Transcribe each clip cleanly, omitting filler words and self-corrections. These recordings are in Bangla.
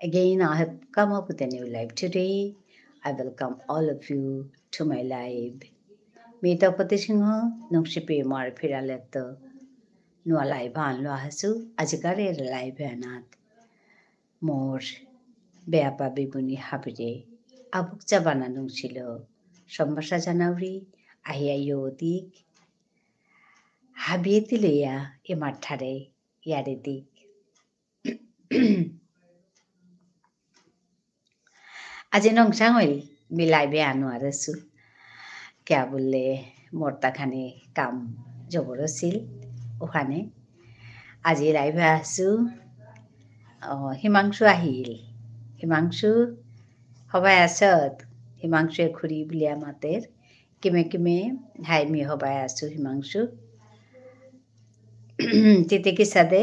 Again, I have come up with a new live today. I welcome all of you to my live. Mita patishingo nungsipi mar piraleto nua live han lo hasu ajikare live anat more beapa bibuni habire abuk jabana nungsilo sombasa janauri ahia yodik habietileya imathare yaredik আজি নংসাঙইল মিলাই বেয়া নোৱাৰিছোঁ কিয়া বোলে মোৰ তাখানি কাম জবৰ আছিল ওখানে আজি লাইভে আছোঁ হিমাংশু আহিল হিমাংশু সবাই আছত হিমাংশুৱে খুৰী বুলি আমাতেৰ কিমে কিমে হাই মি সবাই আছোঁ হিমাংশু তিতে কি সাদে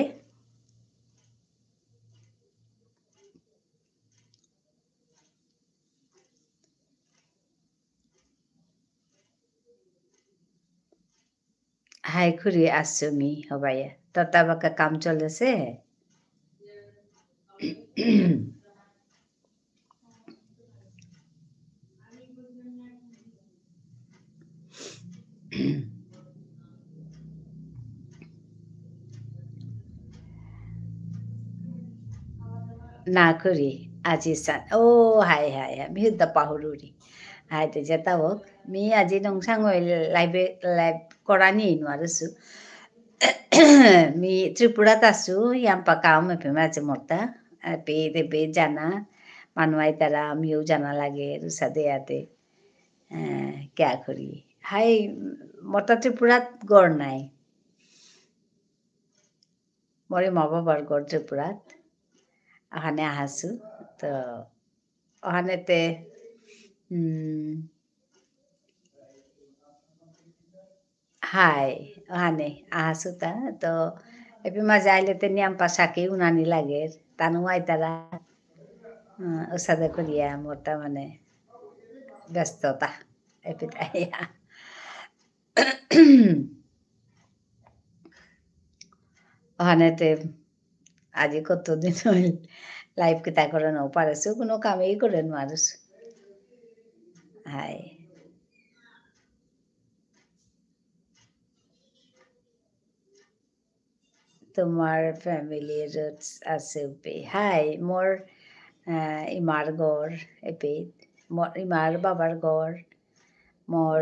হাই খুৰী আছোঁ মি সবাই ততা বাকা কাম চলেছে না করি আজি সান ও হাই হাই হাই মি হুদ্দা পাহুরুরি হাই তে যেতা হোক মি আজি নংসাং লাইভে লাইভ কৰানি নোৱাৰিছোঁ মি ত্ৰিপুৰাত আছোঁ ইয়াম্পা কাম এফেমে আছে মৰ্তা পে জানা মানুহ আইতাৰা আমিও জানা লাগে ৰুচা দেয়াতে কেয়া কৰি হাই মৰ্তা ত্ৰিপুৰাত গড় নাই মৰি মা বাবার গড় ত্রিপুরাত ওখানে আহাসু তো ওখানেতে হাই ওখানে আহাসু তা তো এপি মাঝে আইলেতে নিয়াম পাশাকে উনানি লাগে তানু আইতারা ওসাদে করিয়া মোরটা মানে ব্যস্ততা এপিটাইয়া ওখানেতে আজি কতদিন হইল লাইভ কিতা করে নাও পারেছো কোনো কামেই করে নোৱাৰিছো হাই তোমার ফ্যামিলির আছে উপে হাই মোর ইমার গড় এপে ইমার বাবার গড় মোর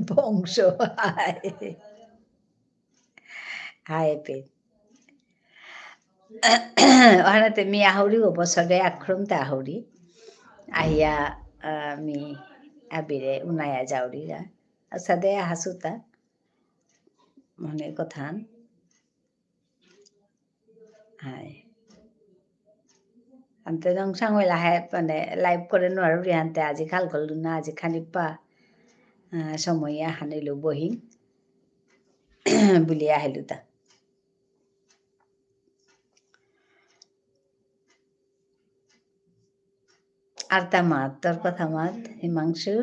বংশ হাই হাই এপে ওখানেতে মি আহরি বছরে আক্রমতে আহরি আহিয়া মি আবিরে উনায়া যাওরিরা সাদে হাসুতা মনে কথান হাই আনতে নংসাং হইলা হাই মানে লাইভ করে নোৱাৰো রিহান্তে আজি খাল করলু না আজি খানিপা সময় হানিলো বহিন বুলি আহিলো তা আর তা মাত তোর কথা মাত হিমাংশু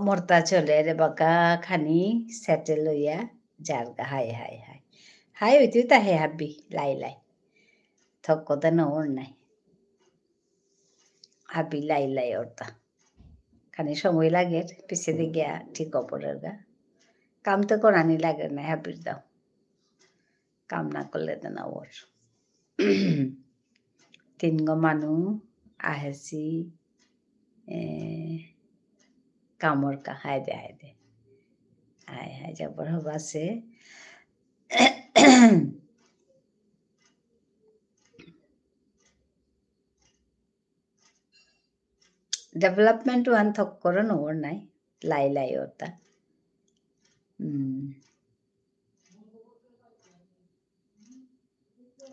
মর্তা চলে রে বাকা খানি সেটেল হইয়া জারগা হাই হাই হাই হাই হইতে তা হে হাবি লাই লাই থক কথা নর নাই হাবি লাই লাই ওরতা খানি সময় লাগে পিছে দিয়ে গিয়া ঠিক অপরের গা কাম তো করানি লাগে না হাবির দাও কাম না করলে তো না ওর তিন গো মানুষ আহেছি কামর কা হাই দে হাই হাই যাবার হবাছে ডেভেলপমেন্ট ওয়ান থক করে নর নাই লাই লাই ওটা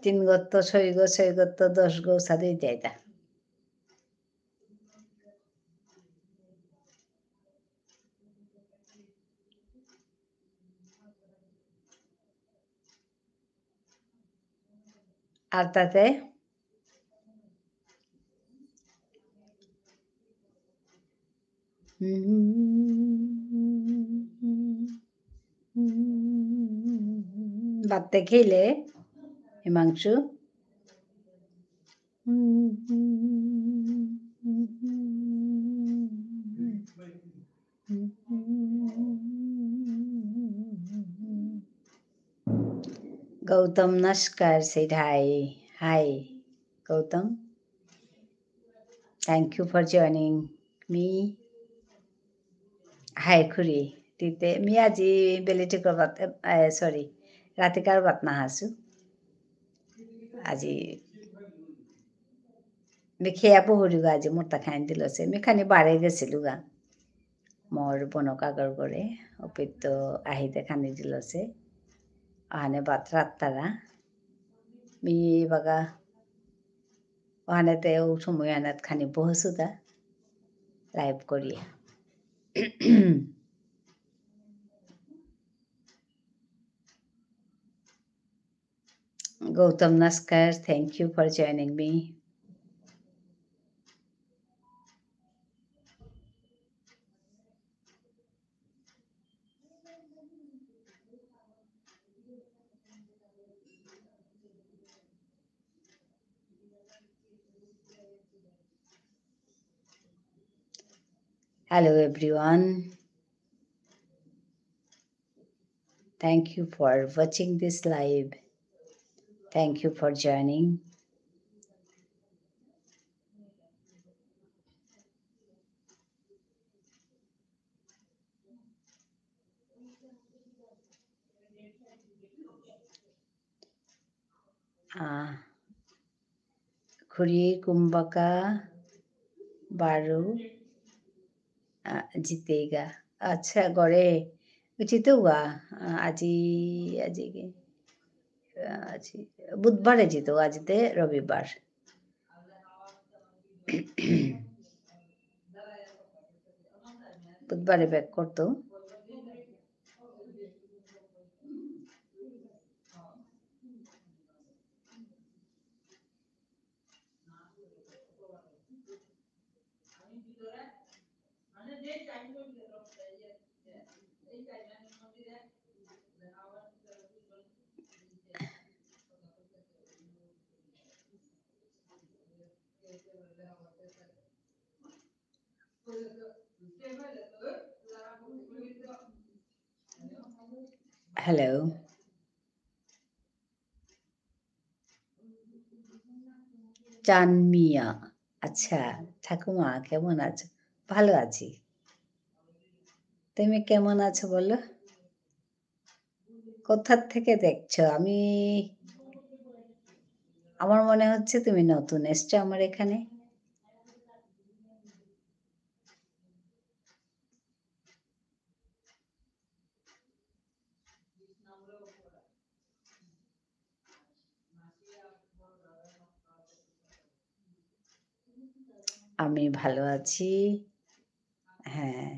তিন গত্ত ছয় গো 10 গো সাদে যাইতা আর তাতে ভাত খেলে Himanshu? Gautam Nashkar said hi. Hi, Gautam. Thank you for joining me. Hi, Khuri. तिथे मी आजी बेलेटी करबात सॉरी राती करबात नाहासु আজি মিখিয়া পহৰিগা আজি মোৰ তাখান দিলছে মিখানি বাঢ়ে গেছিলো গা মোৰ বনকাগৰ কৰে অপিত আহিতে খানি দিলছে আহানে বাত রাত্তারা মি বাগা ওহানেতে ও সময় আনাত খানি বহসুদা লাইভ করি Gautam Naskar, thank you for joining me. Hello everyone. Thank you for watching this live. Thank you for joining. Khuri Kumbhaka Baru জিতেগা আচ্ছা গড়ে জিতেওগা আজি আজি কি আজি বুধবারে জিতো আজতে রবিবার বুধবারে ব্যাক করতো হ্যালো চানমিয়া আচ্ছা ঠাকুমা কেমন আছো ভালো আছি তুমি কেমন আছো বলো কোথা থেকে দেখছো আমি আমার মনে হচ্ছে তুমি নতুন এসছো আমার এখানে আমি ভালো আছি হ্যাঁ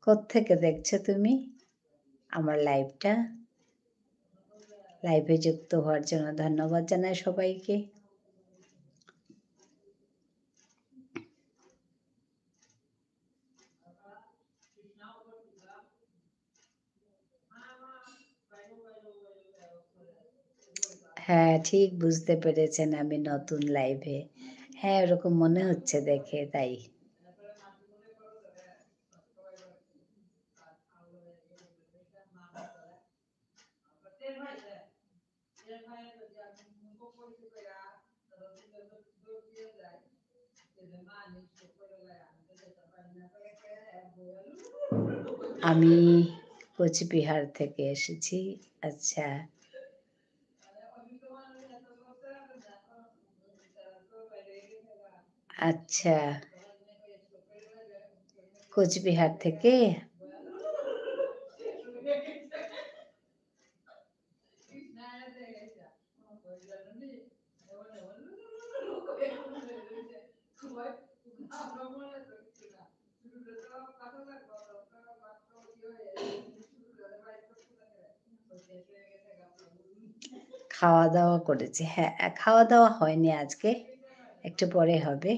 কোত্থেকে দেখছো তুমি আমার লাইভটা লাইভে যুক্ত হওয়ার জন্য ধন্যবাদ জানাই সবাইকে হ্যাঁ ঠিক বুঝতে পেরেছেন আমি নতুন লাইভে হ্যাঁ ওরকম মনে হচ্ছে দেখে তাই আমি কোচবিহার থেকে এসেছি আচ্ছা আচ্ছা কোচবিহার থেকে খাওয়া দাওয়া করেছি। হ্যাঁ, খাওয়া দাওয়া হয়নি আজকে, একটু পরে হবে।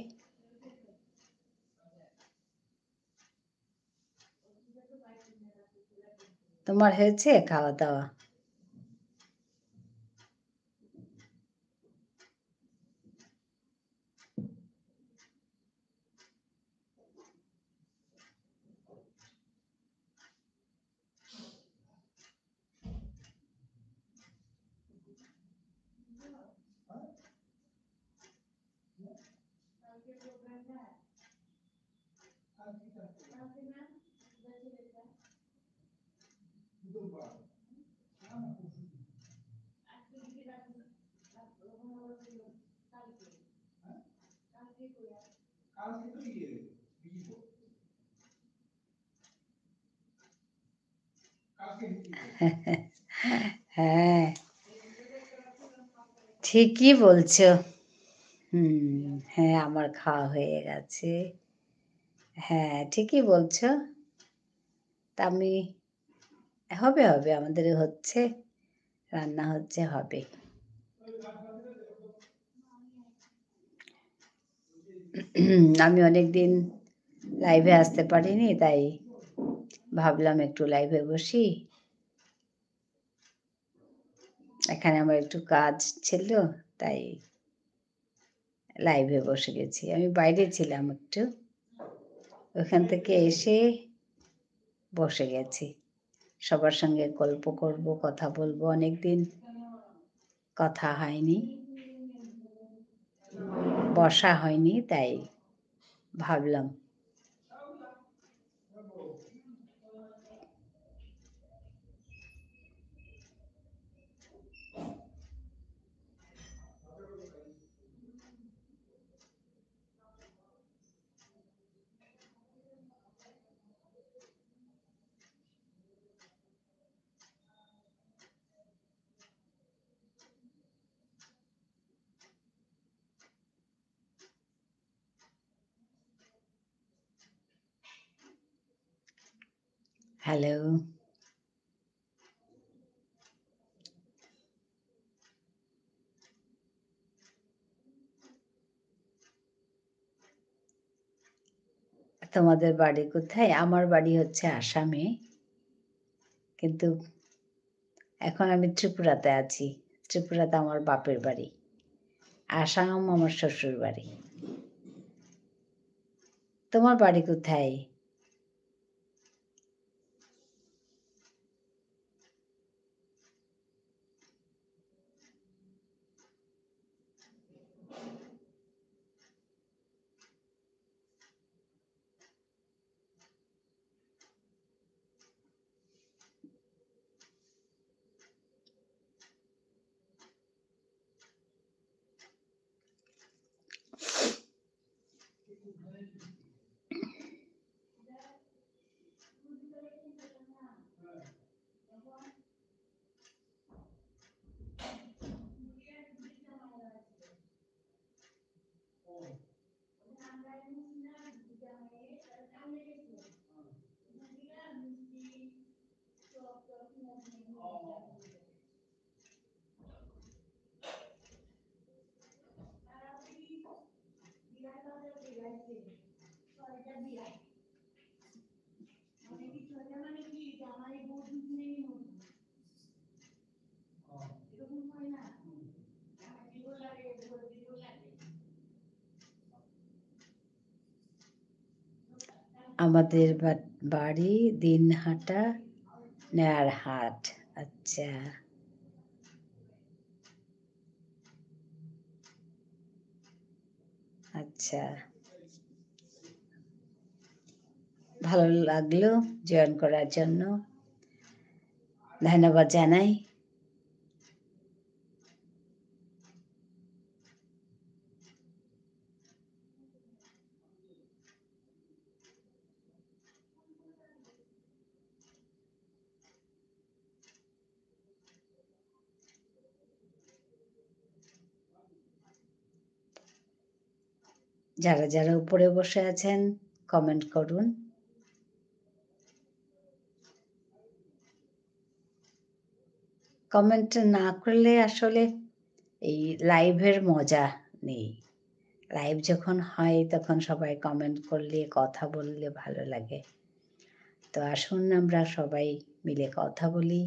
তোমার হয়েছে খাওয়া দাওয়া? হ্যাঁ, ঠিকই বলছো। হ্যাঁ, আমার খাওয়া হয়ে গেছে। হ্যাঁ, ঠিকই বলছো। তা আমি হবে, আমাদেরও হচ্ছে, রান্না হচ্ছে, হবে। আমি অনেকদিন লাইভে আসতে পারিনি, তাই ভাবলাম একটু লাইভে বসি। এখানে আমার একটু কাজ ছিল, তাই লাইভে বসে গেছি। আমি বাইরে ছিলাম একটু, ওখান থেকে এসে বসে গেছি। সবার সঙ্গে গল্প করব, কথা বলবো, অনেকদিন কথা হয়নি, বসা হয়নি, তাই ভাবলাম। হ্যালো, তোমাদের বাড়ি কোথায়? আমার বাড়ি হচ্ছে আসামে, কিন্তু এখন আমি ত্রিপুরাতে আছি। ত্রিপুরাতে আমার বাপের বাড়ি, আসাম আমার শ্বশুর বাড়ি। তোমার বাড়ি কোথায়? আমাদের বাড়ি দিনহাটা, নেয়ারহাট। আচ্ছা, আচ্ছা, ভালো লাগলো জয়েন করার জন্য, ধন্যবাদ জানাই। যারা যারা উপরে বসে আছেন, কমেন্ট করুন। কমেন্ট না করলে আসলে এই লাইভের মজা নেই। লাইভ যখন হয় তখন সবাই কমেন্ট করলে কথা বললে ভালো লাগে। তো আসুন আমরা সবাই মিলে কথা বলি।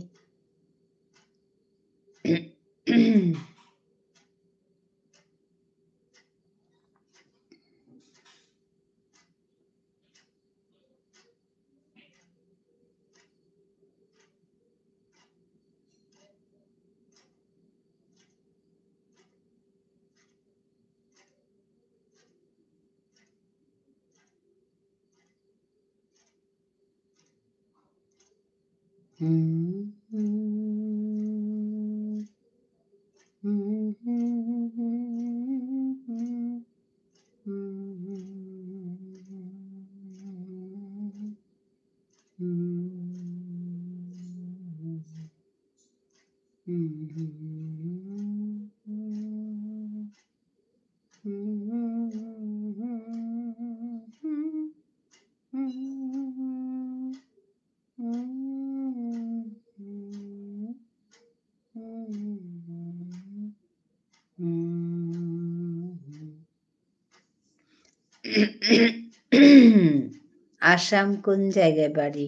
আসাম কোন জায়গায় বাড়ি?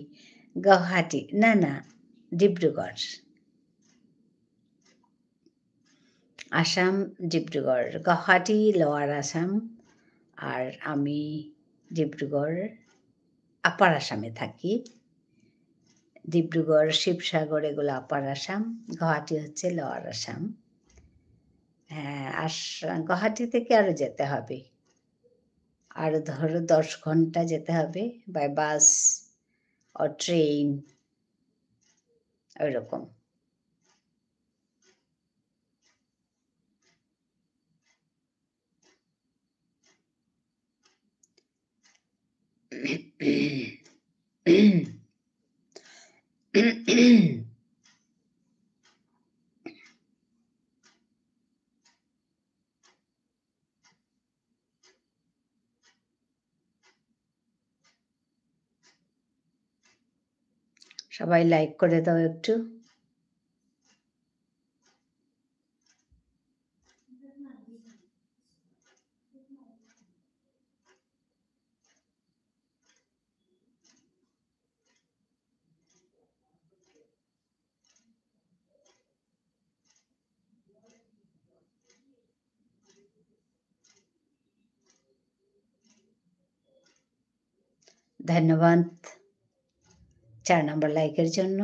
গুয়াহাটি। না, না, ডিব্রুগড়। আসাম ডিব্রুগড়। গুয়াহাটি লোয়ার আসাম। আর আমি ডিব্রুগড় আপার আসামে থাকি। ডিব্রুগড়, শিবসাগর এগুলো আপার আসাম। গুয়াহাটি হচ্ছে লোয়ার আসাম। হ্যাঁ, গুয়াহাটি থেকে আরও যেতে হবে। আরও ধরো 10 ঘন্টা যেতে হবে বাই বাস ও ট্রেন, ওইরকম। সবাই লাইক করে দাও একটু। ধন্যবাদ 4 নম্বর লাইকের জন্য।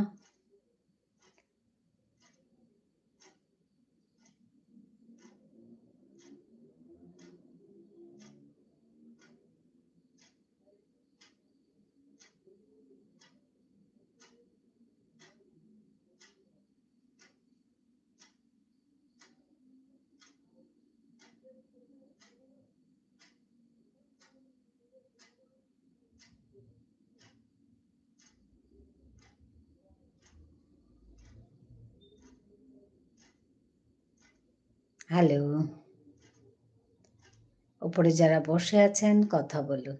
হ্যালো, উপরে যারা বসে আছেন কথা বলুন।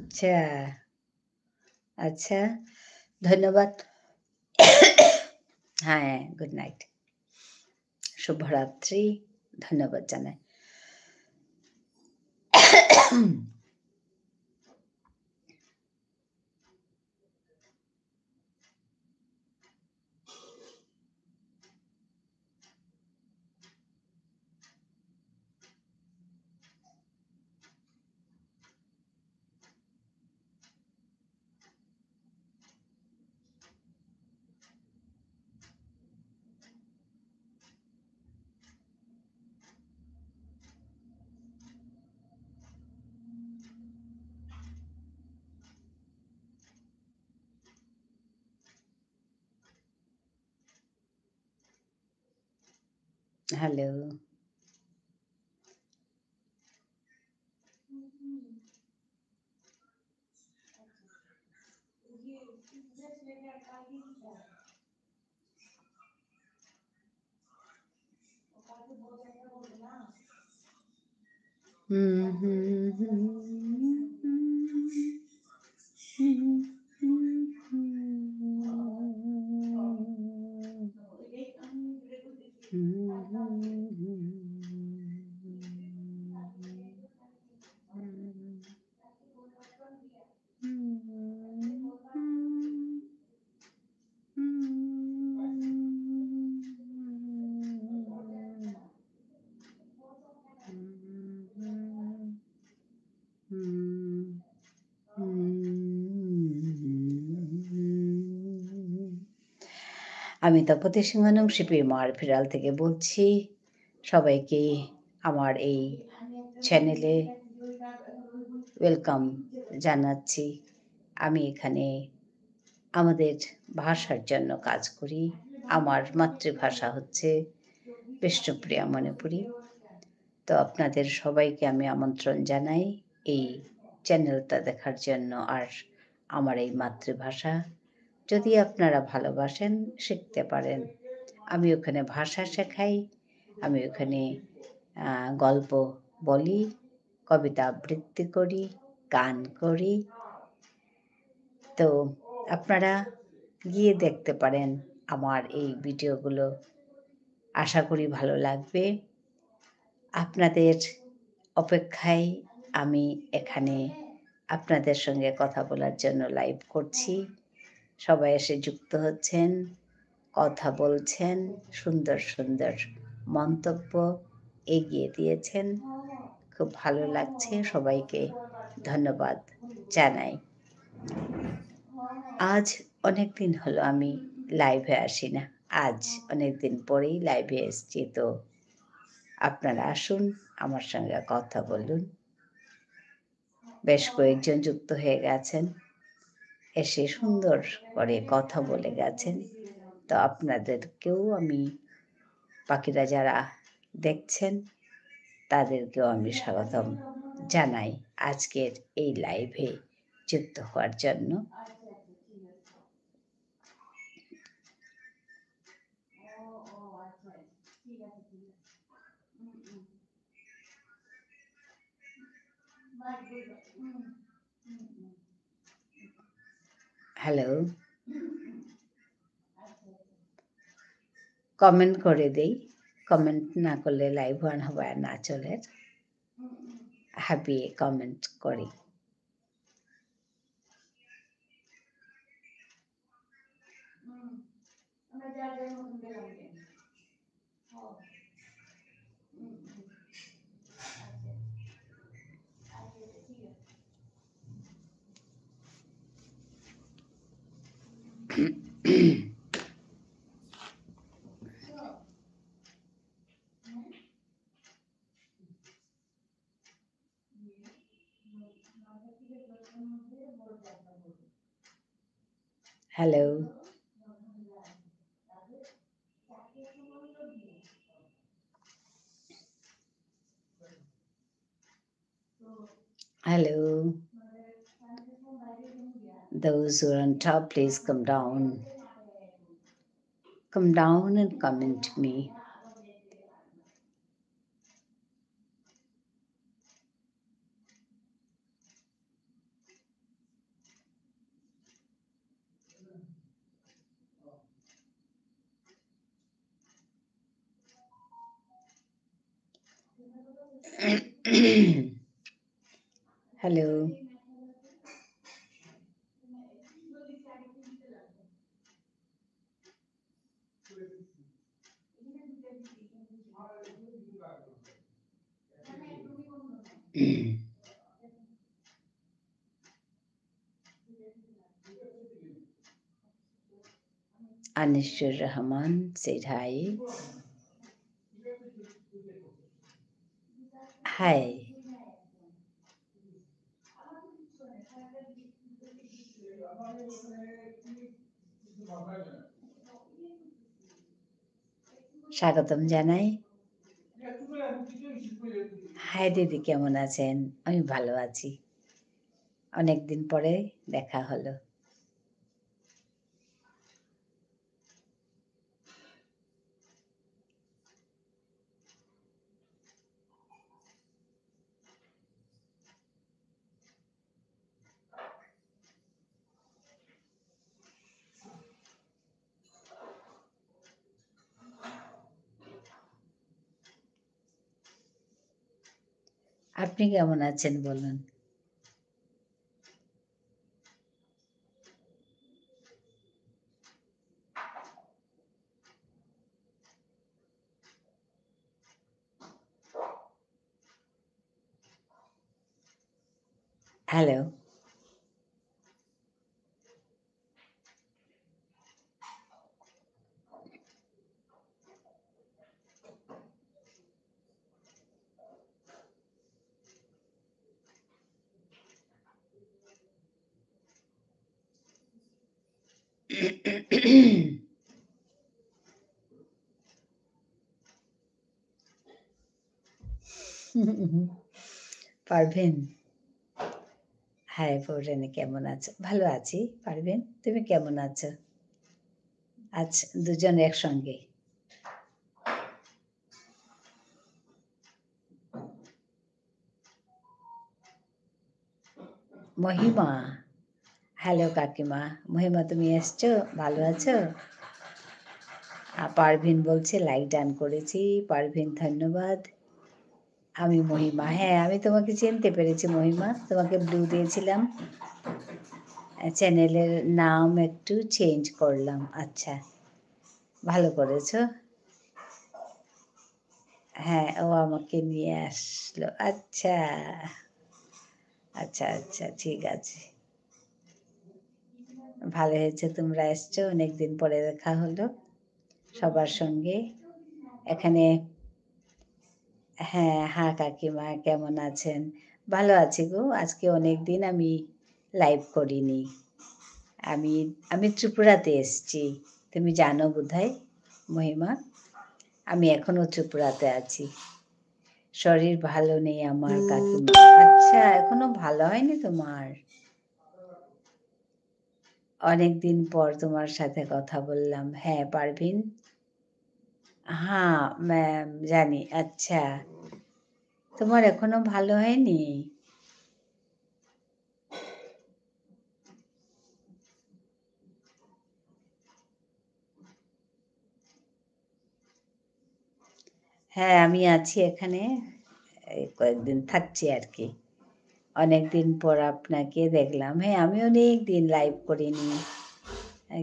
আচ্ছা, আচ্ছা, ধন্যবাদ। হ্যাঁ, গুড নাইট, শুভরাত্রি। ধন্যবাদ জানাই। হ্যালো। হুম, হুম, হুম, হুম, হুম, আমি তপতী সিংহানম শিপির মার ফেরাল থেকে বলছি। সবাইকে আমার এই চ্যানেলে ওয়েলকাম জানাচ্ছি। আমি এখানে আমাদের ভাষার জন্য কাজ করি। আমার মাতৃভাষা হচ্ছে বিষ্ণুপ্রিয়া মণিপুরী। তো আপনাদের সবাইকে আমি আমন্ত্রণ জানাই এই চ্যানেলটা দেখার জন্য। আর আমার এই মাতৃভাষা যদি আপনারা ভালোবাসেন, শিখতে পারেন। আমি ওখানে ভাষা শেখাই, আমি ওখানে গল্প বলি, কবিতা আবৃত্তি করি, গান করি। তো আপনারা গিয়ে দেখতে পারেন আমার এই ভিডিওগুলো। আশা করি ভালো লাগবে। আপনাদের অপেক্ষায় আমি এখানে আপনাদের সঙ্গে কথা বলার জন্য লাইভ করছি। সবাই এসে যুক্ত হচ্ছেন, কথা বলছেন, সুন্দর সুন্দর মন্তব্য এগিয়ে দিয়েছেন। খুব ভালো লাগছে। সবাইকে ধন্যবাদ জানাই। আজ অনেক দিন হলো আমি লাইভে আসি না। আজ অনেক দিন পরেই লাইভে এসছি। তো আপনারা আসুন, আমার সঙ্গে কথা বলুন। বেশ কয়েকজন যুক্ত হয়ে গেছেন, এসে সুন্দর করে কথা বলে গেছেন। তো আপনাদেরকেও আমি, বাকিরা যারা দেখছেন তাদেরকেও আমি স্বাগতম জানাই আজকের এই লাইভে যুক্ত হওয়ার জন্য। হ্যালো, কমেন্ট করে দেই। কমেন্ট না করলে লাইভ অন হবে না চলে। হাবিয়ে কমেন্ট করি। Hello, hello. Those who are on top, please come down. Come down and comment me. Hello. Anisur Rahman said hi. Hi. স্বাগতম জানাই। হাই দিদি, কেমন আছেন? আমি ভালো আছি। অনেকদিন পরে দেখা হলো। আপনি কেমন আছেন বলুন? হ্যালো। পারভীন, হাই ফোরজানি, কেমন আছো? ভালো আছি। পারভীন, তুমি কেমন আছো? আজ দুজন একসঙ্গে। মহিমা, হ্যালো কাকিমা। মহিমা, তুমি এসছো? ভালো আছো? পারভীন বলছে লাইক ডান করেছি। পারভীন, ধন্যবাদ। আমি মহিমা। হ্যাঁ, আমি তোমাকে চিনতে পেরেছি মহিমা। তোমাকে ব্লু দিয়েছিলাম। চ্যানেলের নাম একটু চেঞ্জ করলাম। আচ্ছা, ভালো করেছো। হ্যাঁ, ও আমাকে নিয়ে আসলো। আচ্ছা আচ্ছা আচ্ছা, ঠিক আছে। ভালো হয়েছে তোমরা এসছো, অনেকদিন পরে দেখা হলো সবার সঙ্গে এখানে। হ্যাঁ কাকিমা, কেমন আছেন? ভালো আছি গো। আজকে অনেক দিন আমি লাইভ করিনি। আমি আমি ত্রিপুরাতে এসছি, তুমি জানো বোধহয় মহিমা। আমি এখনো ত্রিপুরাতে আছি। শরীর ভালো নেই আমার কাকিমা। আচ্ছা, এখনো ভালো হয়নি তোমার? অনেকদিন পর তোমার সাথে কথা বললাম। হ্যাঁ পারভিন। হ্যাঁ ম্যাম, জানি। আচ্ছা, তোমার এখনো ভালো হয়নি? হ্যাঁ, আমি আছি এখানে। এই কয়েকদিন থাকছি আর কি। অনেকদিন পর আপনাকে দেখলাম। হ্যাঁ, আমি অনেকদিন লাইভ করিনি,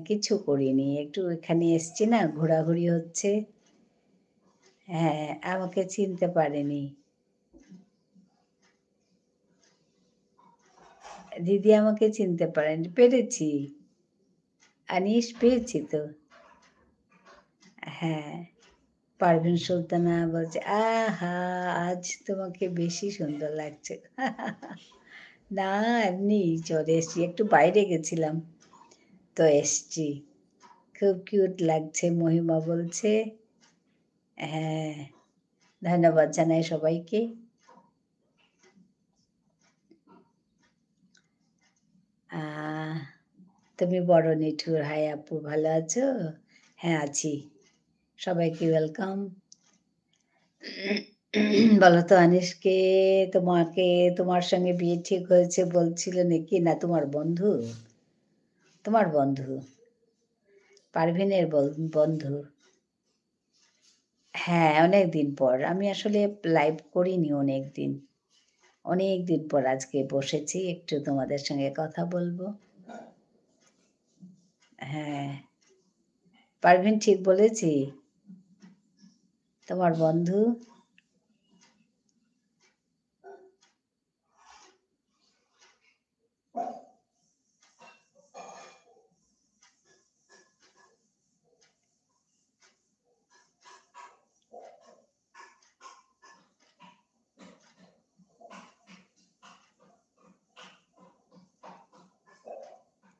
কিছু করিনি। একটু এখানে এসছি না, ঘোরাঘুরি হচ্ছে। হ্যাঁ, আমাকে চিনতে পারেনি দিদি, আমাকে চিনতে পারেনি। পেরেছি, আনিস, পেয়েছি তো। হ্যাঁ, পারভিন সুলতানা বলছে, আহা, আজ তোমাকে বেশি সুন্দর লাগছে। না, এমনি চলে এসছি, একটু বাইরে গেছিলাম তো এসছি। খুব কিউট লাগছে মহিমা বলছে। হ্যাঁ, ধন্যবাদ জানাই সবাইকে। তুমি বড় নিঠুর। হাই আপু, ভালো আছো? হ্যাঁ আছি। সবাইকে ওয়েলকাম। বলো তো আনিসকে, তোমাকে, তোমার সঙ্গে বিয়ে ঠিক হয়েছে বলছিল নাকি? না, তোমার বন্ধু? তোমার বন্ধু পারভিনের বন্ধু। হ্যাঁ, অনেক দিন পর। আমি আসলে লাইভ করিনি অনেক দিন। অনেক দিন পর আজকে বসেছি, একটু তোমাদের সঙ্গে কথা বলবো। হ্যাঁ, পারভিন ঠিক বলেছি? তোমার বন্ধু?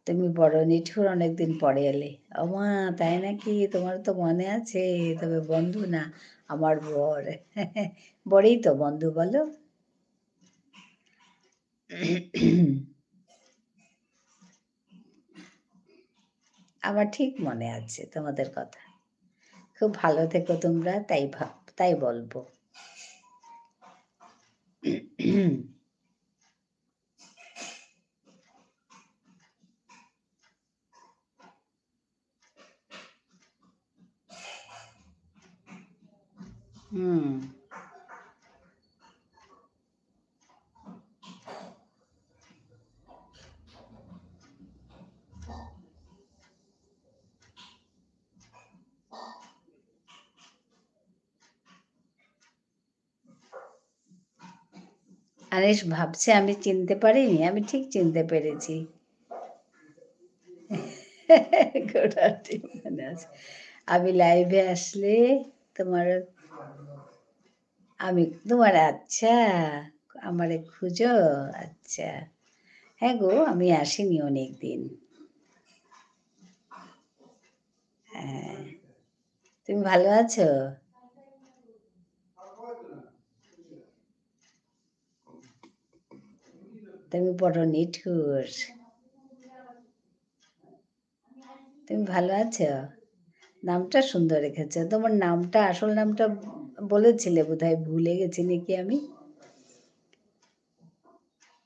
তুমি বড় নিঠুর, অনেকদিন পরে এলে। ওমা, তাই নাকি? তোমার তো মনে আছে, তবে বন্ধু না, আমার বর। বরেই তো বন্ধু, বলো? আমার ঠিক মনে আছে তোমাদের কথা। খুব ভালো থেকো তোমরা, তাই বলবো। হুম। আনিস ভাবছে আমি চিনতে পারিনি, আমি ঠিক চিনতে পেরেছি। গোড়াটি মনে আছে। আমি লাইভে আসলে তোমার, আমি তোমার, আচ্ছা, আমারে খুঁজো, আচ্ছা। হ্যাঁ গো, আমি আসিনি অনেক দিন। হ্যাঁ, তুমি ভালো আছো? তুমি বড় নিঠুর। তুমি ভালো আছো? নামটা সুন্দর রেখেছো। তোমার নামটা, আসল নামটা বলেছিলে বোধহয়, ভুলে গেছি নাকি আমি?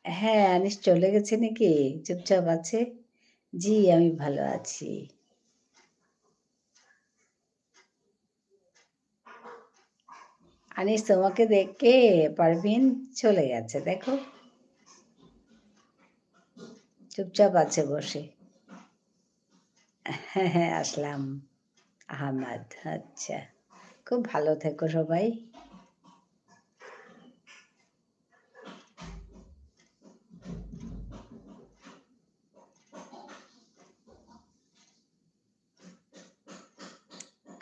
হ্যাঁ, আনিস চলে গেছে নাকি? চুপচাপ আছে? জি, আমি ভালো আছি। আনিস তোমাকে দেখে পারভিন চলে গেছে, দেখো। চুপচাপ আছে বসে। হ্যাঁ, হ্যাঁ, আসলাম। আহমাদ, আচ্ছা। খুব ভালো থেকো সবাই।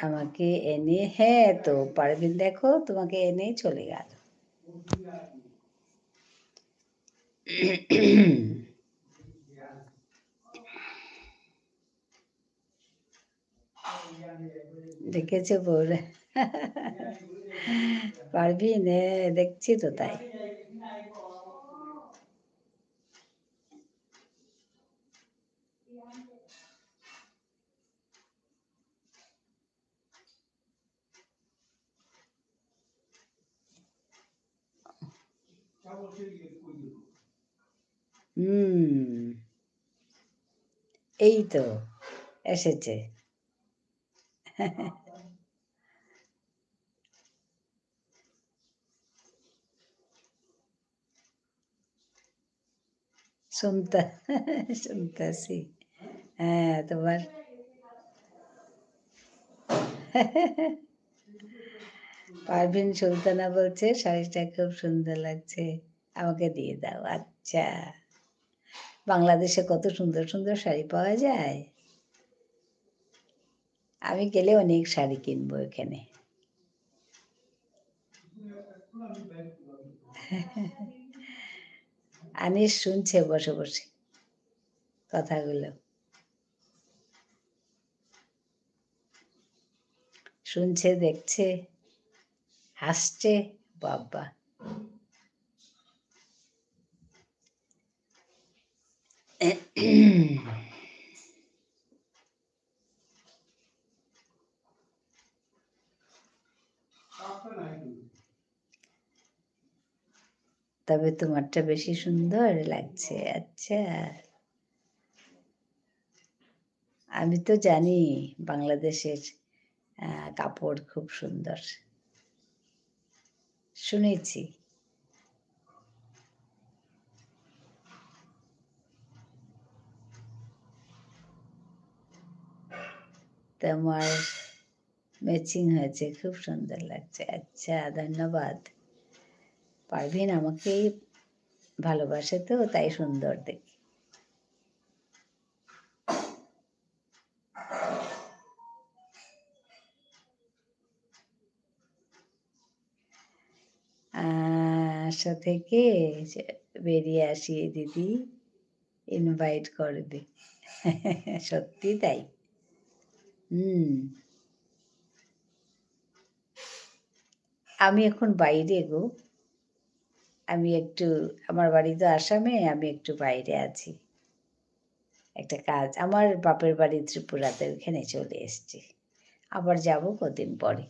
আমাকে এনে, হ্যাঁ তো পারভিন দেখো তোমাকে এনেই চলে গেল। দেখেছো বউর? পারভিন, দেখছি তো তাই। হুম, এই তো এসেছে। শুনতে শুনতেছি। হ্যাঁ, তোমার পারভিন সুলতানা বলছে শাড়িটা খুব সুন্দর লাগছে, আমাকে দিয়ে দাও। আচ্ছা, বাংলাদেশে কত সুন্দর সুন্দর শাড়ি পাওয়া যায়। আমি গেলে অনেক শাড়ি কিনবো এখানে। আনিস শুনছে বসে বসে কথাগুলো, শুনছে, দেখছে, হাসছে। বাবা! তবে তোমারটা বেশি সুন্দর লাগছে। আচ্ছা, আমি তো জানি বাংলাদেশের কাপড় খুব সুন্দর, শুনেছি। তোমার ম্যাচিং হয়েছে, খুব সুন্দর লাগছে। আচ্ছা, ধন্যবাদ। পারভিন আমাকে ভালোবাসে তো, তাই সুন্দর দেখি। আশা থেকে বেরিয়ে আসি, দিদি ইনভাইট করবে। সত্যি তাই। হুম। আমি এখন বাইরে গো। আমি একটু, আমার বাড়ি তো আসামে, আমি একটু বাইরে আছি। একটা কাজ, আমার বাপের বাড়ি ত্রিপুরাতে, ওইখানে চলে এসেছি। আবার যাব কদিন পরে।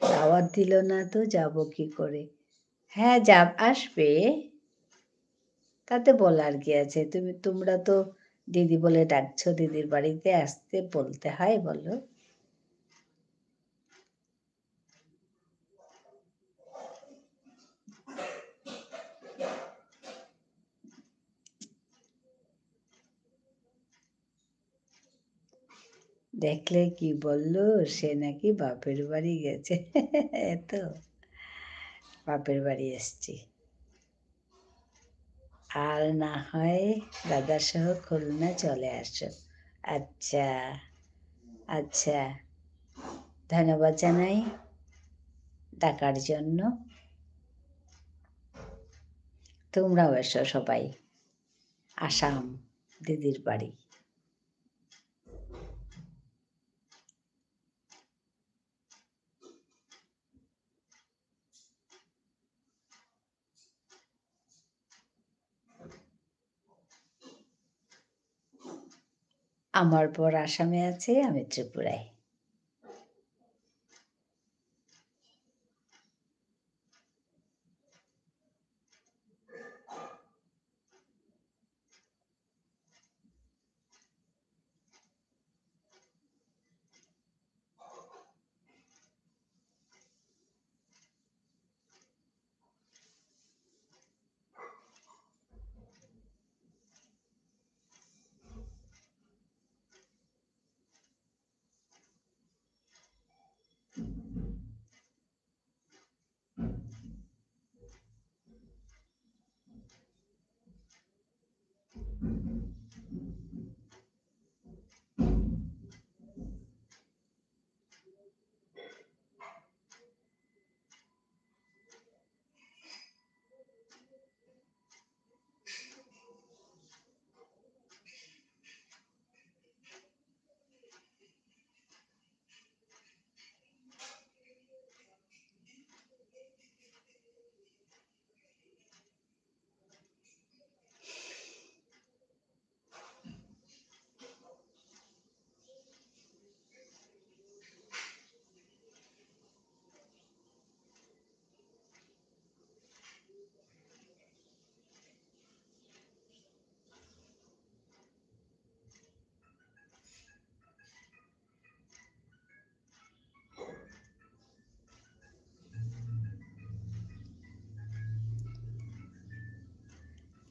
দাওয়াত দিল না তো যাব কি করে? হ্যাঁ, আসবে। তাতে বলার কি আছে? তোমরা তো দিদি বলে ডাকছো, দিদির বাড়িতে আসতে বলতে হয় বলো? দেখলে কি বলল, সে নাকি বাপের বাড়ি গেছে। এত বাপের বাড়ি এসছি। আর না হয় দাদার সহ খুলনা চলে আসো। আচ্ছা, আচ্ছা, ধন্যবাদ জানাই ডাকার জন্য। তোমরাও এসো সবাই, আসাম দিদির বাড়ি। আমার পর আসামে আছে, আমি ত্রিপুরায়।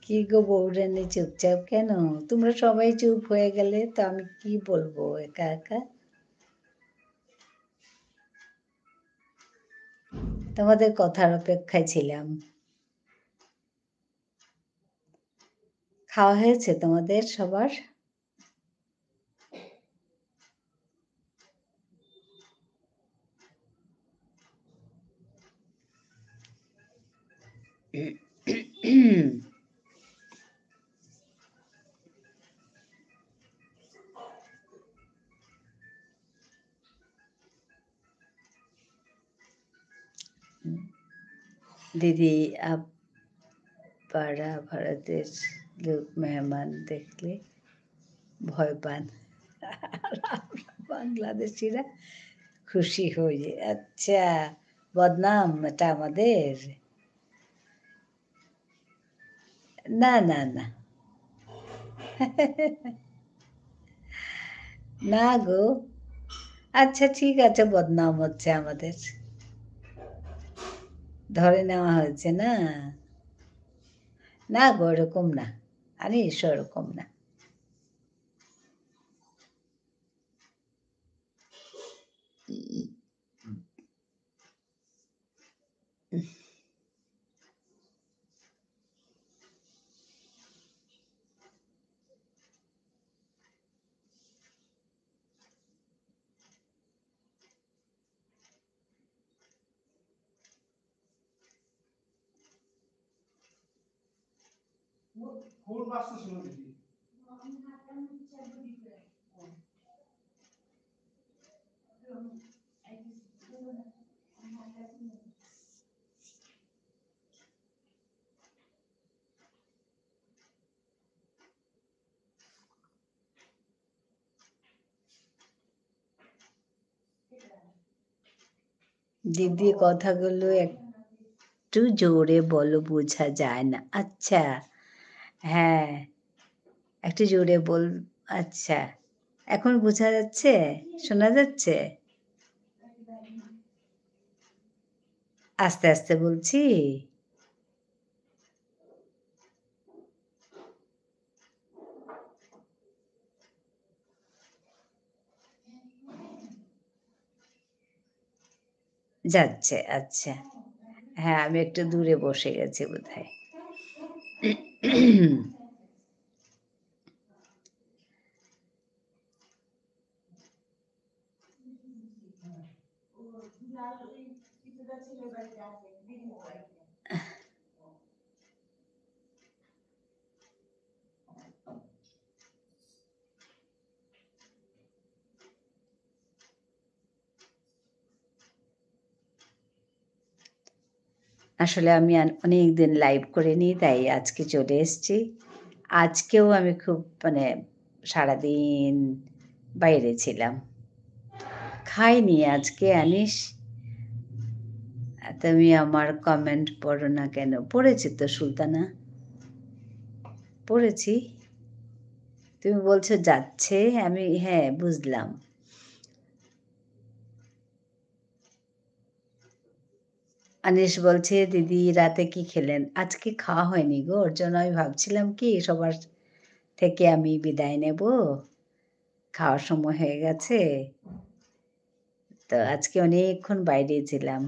কি গো বউরানী, চুপচাপ কেন? তোমরা সবাই চুপ হয়ে গেলে তো আমি কি বলবো একা একা? তোমাদের কথার অপেক্ষায় ছিলাম। খাওয়া হয়েছে তোমাদের সবার? দিদি, পাড়া ভারতের লোক মেহমান দেখলে ভয় পান, আর আমরা বাংলাদেশিরা খুশি হই। আচ্ছা, বদনাম এটা আমাদের? না, না, না। না গো। আচ্ছা ঠিক আছে, বদনাম হচ্ছে আমাদের। ধরে নেওয়া হয়েছে না? না গো, ওরকম না। আনিস ওরকম না। দিদি কথাগুলো একটু জোরে বলো, বোঝা যায় না। আচ্ছা, হ্যাঁ, একটু জোরে আচ্ছা। এখন বোঝা যাচ্ছে? শোনা যাচ্ছে? আস্তে, আস্তে বলছি? যাচ্ছে, আচ্ছা। হ্যাঁ, আমি একটু দূরে বসে গেছি বোধহয়। আসলে আমি অনেকদিন লাইভ করিনি, তাই আজকে চলে এসেছি। আজকেও আমি খুব মানে সারাদিন বাইরে ছিলাম। খাইনি আজকে আনিস। তুমি আমার কমেন্ট পড়ো না কেন? পড়েছি তো সুলতানা, পড়েছি। তুমি বলছো যাচ্ছে, আমি হ্যাঁ বুঝলাম। আনিস বলছে, দিদি রাতে কি খেলেন? আজকে খাওয়া হয়নি গো, ওর জন্য আমি ভাবছিলাম কি সবার থেকে আমি বিদায় নেব। খাওয়ার সময় হয়ে গেছে। তো আজকে অনেকক্ষণ বাইরে ছিলাম।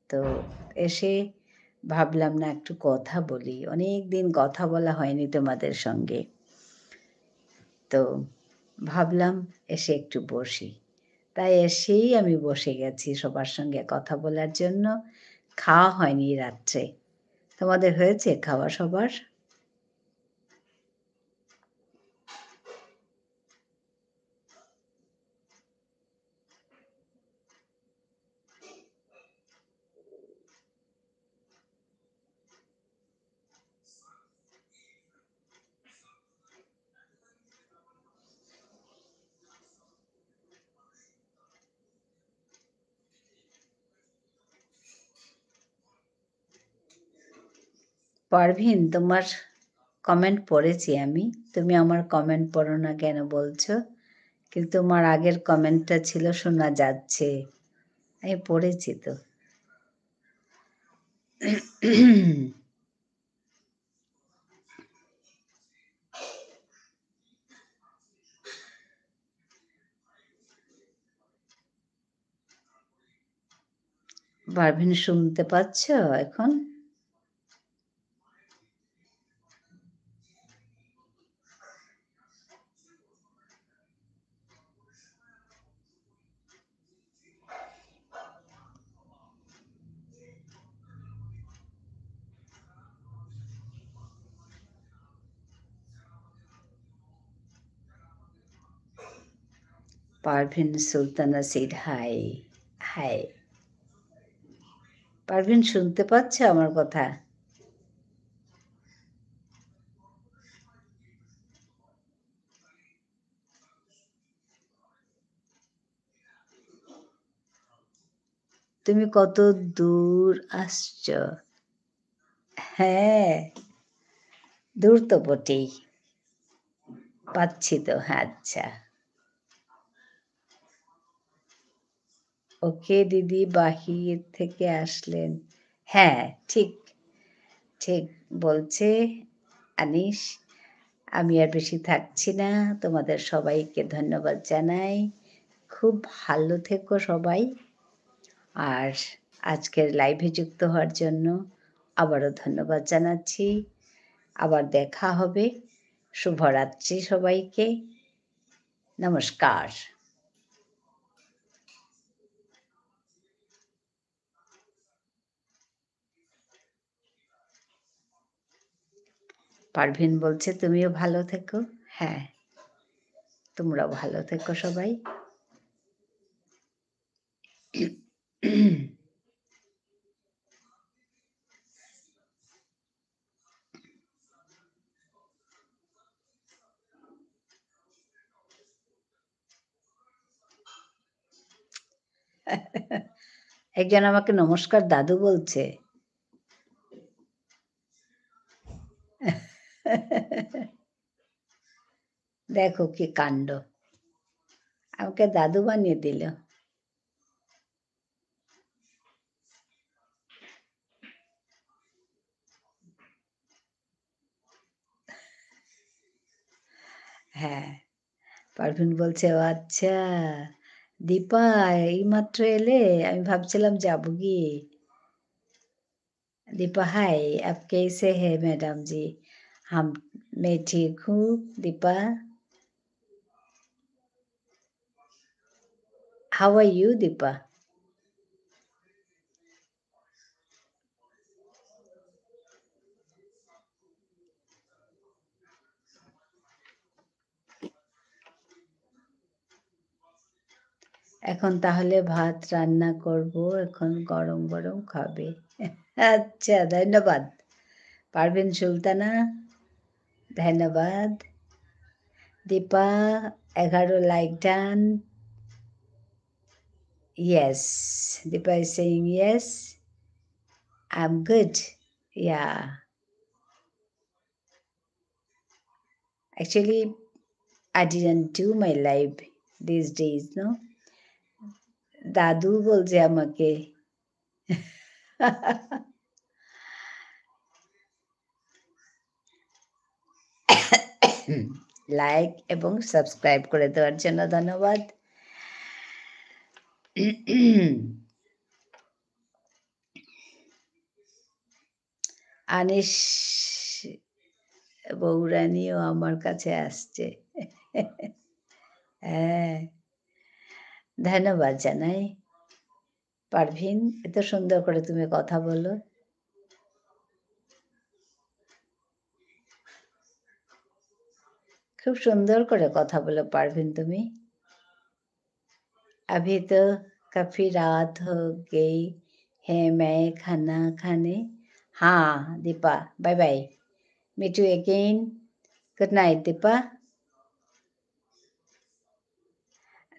তো এসে ভাবলাম না একটু কথা বলি। অনেকদিন কথা বলা হয়নি তোমাদের সঙ্গে। তো ভাবলাম এসে একটু বসি। তাই এসেই আমি বসে গেছি সবার সঙ্গে কথা বলার জন্য। খাওয়া হয়নি রাত্রে। তোমাদের হয়েছে খাওয়া সবার? পারভীন, তোমার কমেন্ট পড়েছি আমি। তুমি আমার কমেন্ট পড়ো না কেন বলছো? কিন্তু তোমার আগের কমেন্টটা ছিল শোনা যাচ্ছে। আমি পড়েছি তো। পারভীন, শুনতে পাচ্ছ এখন? Parveen Sultana said hi. Hi. Parveen, শুনতে পাচ্ছ আমার কথা? তুমি কত দূর আসছ? হ্যাঁ, দূর তো বটেই। পাচ্ছি তো। হ্যাঁ, আচ্ছা। ওকে দিদি বাহির থেকে আসলেন। হ্যাঁ, ঠিক, ঠিক বলছে আনিস। আমি আর বেশি থাকছি না। তোমাদের সবাইকে ধন্যবাদ জানাই। খুব ভালো থেকো সবাই। আর আজকের লাইভে যুক্ত হওয়ার জন্য আবারও ধন্যবাদ জানাচ্ছি। আবার দেখা হবে। শুভরাত্রি সবাইকে। নমস্কার। পারভীন বলছে তুমিও ভালো থেকো। হ্যাঁ, তোমরাও ভালো থেকো সবাই। একজন আমাকে নমস্কার দাদু বলছে। দেখো কি কাণ্ড! আমাকে দাদু বানিয়ে দিল। হ্যাঁ, পারভীন বলছে, "ও আচ্ছা, দীপা এইমাত্র এলে? আমি ভাবছিলাম যাবো গিয়ে।" दीपा हाय, आप कैसे हैं मैडम जी? हम मैं ठीक हूँ Deepa. How are you Deepa? এখন তাহলে ভাত রান্না করব, এখন গরম, গরম খাবে। আচ্ছা ধন্যবাদ। পারভিন সুলতানা ধন্যবাদ। Deepa 11 like done. Yes, Deepa is saying yes. I'm good. Yeah. Actually, I didn't do my live these days, no? দাদু বলছে আমাকে। লাইক এবং সাবস্ক্রাইব করে দেওয়ার জন্য ধন্যবাদ। আনিস বৌরানীও আমার কাছে আসছে। হ্যাঁ, ধন্যবাদ জানাই। পারভিন, এত সুন্দর করে তুমি কথা বলো। খুব সুন্দর করে কথা বলো পারভিন তুমি। अभी तो काफ़ी रात हो गई है, मैं खाना खाने। हाँ, Deepa, bye bye. Meet you again. Good night Deepa.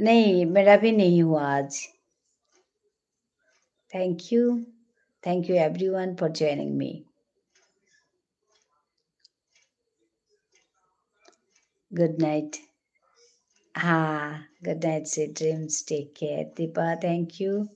नहीं, मेरा भी नहीं हुआ आज। Thank you. Thank you everyone for joining me. Good night. Good night, sweet dreams. Take care. Deepa, thank you.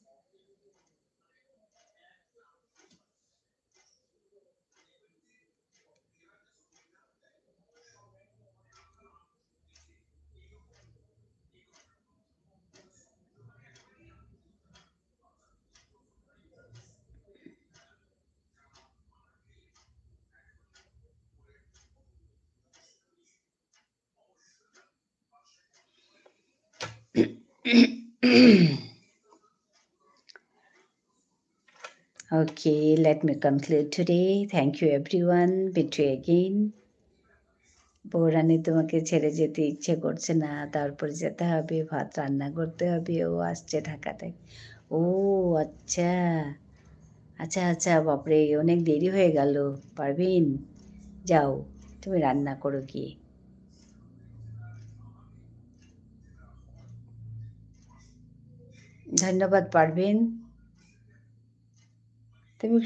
Okay, let me conclude today. Thank you everyone. Meet you again. বউরানী তোমাকে ছেড়ে যেতে ইচ্ছে করছে না, তারপরে যেতে হবে, ভাত রান্না করতে হবে, ও আসছে ঢাকা থেকে। ও আচ্ছা, আচ্ছা আচ্ছা, বাপরে অনেক দেরি হয়ে গেল। পারভিন, যাও তুমি রান্না করো গিয়ে। ধন্যবাদ পারভিন। তুমি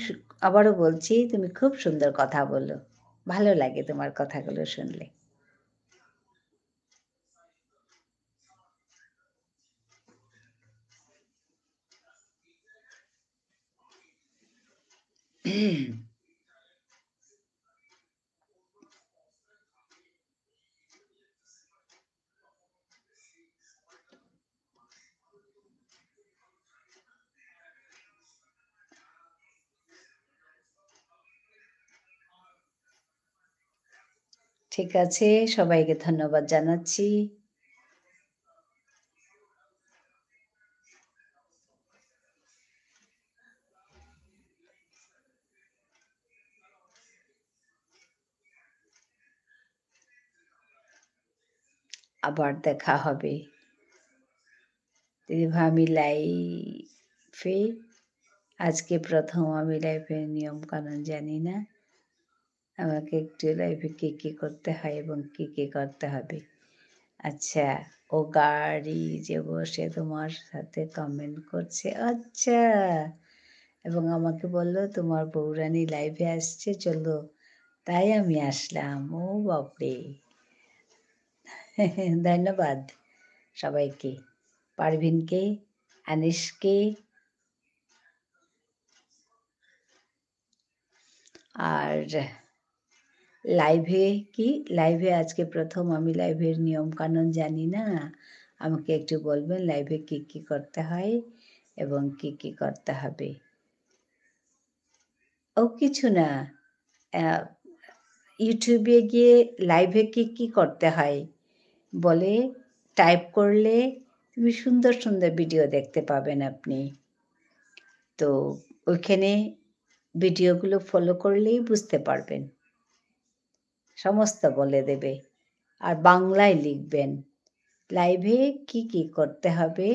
আবারও বলছি, তুমি খুব সুন্দর কথা বলো। ভালো লাগে তোমার কথাগুলো শুনলে। ঠিক আছে, সবাইকে ধন্যবাদ জানাচ্ছি। আবার দেখা হবে। দিদিভাই আমি লাইফে আজকে ১ম আমি লাইফের নিয়মকানুন জানি না। আমাকে একটু লাইফে কি করতে হয় এবং কি করতে হবে। আচ্ছা, ও গাড়ি যে বসে তোমার সাথে কমেন্ট করছে। আচ্ছা! এবং আমাকে বলল, "তোমার বউরানী লাইভে আসছে চলো।" তাই আমি আসলাম। ও বাপরে! ধন্যবাদ সবাইকে। পারভিনকে, আনিশকে আর লাইভে লাইভে আজকে ১ম আমি লাইভের নিয়মকানুন জানি না। আমাকে একটু বলবেন লাইভে কি করতে হয় এবং কি করতে হবে? ও কিছু না। অ্যা YouTube এ গিয়ে লাইভে কি করতে হয়? বলে টাইপ করলে তুমি সুন্দর ভিডিও দেখতে পাবেন আপনি। তো ওইখানে ভিডিওগুলো ফলো করলেই বুঝতে পারবেন। সমস্ত বলে দেবে। আর বাংলায় লিখবেন। লাইভে কি করতে হবে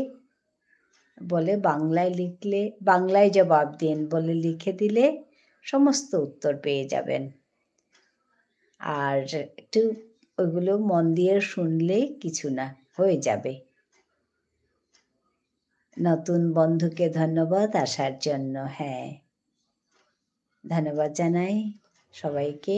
বলে বাংলায় লিখলে বাংলায় জবাব দিন বলে লিখে দিলে সমস্ত উত্তর পেয়ে যাবেন। আর একটু ওইগুলো মন দিয়ে শুনলেই কিছু না, হয়ে যাবে। নতুন বন্ধুকে ধন্যবাদ আসার জন্য। হ্যাঁ, ধন্যবাদ জানাই সবাইকে।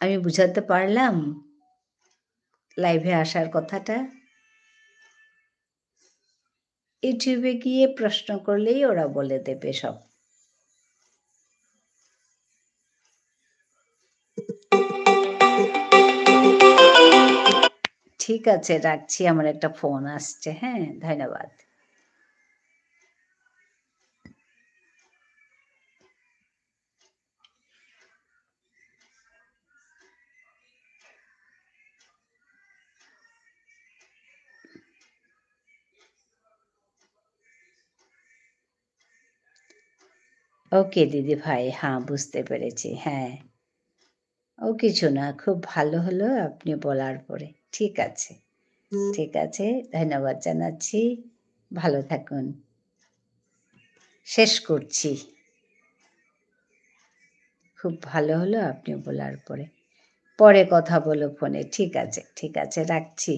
আমি বুঝাতে পারলাম লাইভে আসার কথাটা? YouTube এ গিয়ে প্রশ্ন করলেই ওরা বলে দেবে সব। ঠিক আছে, রাখছি। আমার একটা ফোন আসছে। হ্যাঁ, ধন্যবাদ। ওকে দিদিভাই। হ্যাঁ, বুঝতে পেরেছি। হ্যাঁ। ও কিছু না। খুব ভালো হলো আপনি বলার পরে। ঠিক আছে, ঠিক আছে। ধন্যবাদ জানাচ্ছি। ভালো থাকুন। শেষ করছি। খুব ভালো হলো আপনি বলার পরে। পরে কথা বলো ফোনে। ঠিক আছে, রাখছি।